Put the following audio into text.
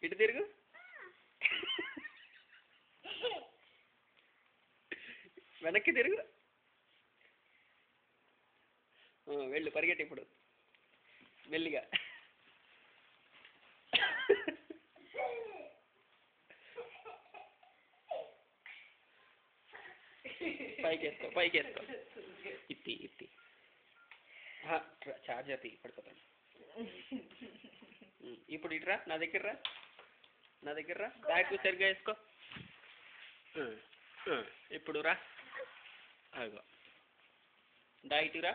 ఇటు తిరుగు. వెనక్కి తిరుగు. వెళ్ళు, పరిగెట్టి ఇప్పుడు మెల్లిగా. పైకేసుకో, పైకేసుకో. ఇత్తి ఇత్తి. చార్జర్ తీ, పడిపోతాను. ఇప్పుడు ఇటురా, నా దగ్గర రా, నా దగ్గర రా. బ్యాగ్ సరిగ్గా వేసుకో. ఇప్పుడు రా, అదిగో దా, ఇటురా.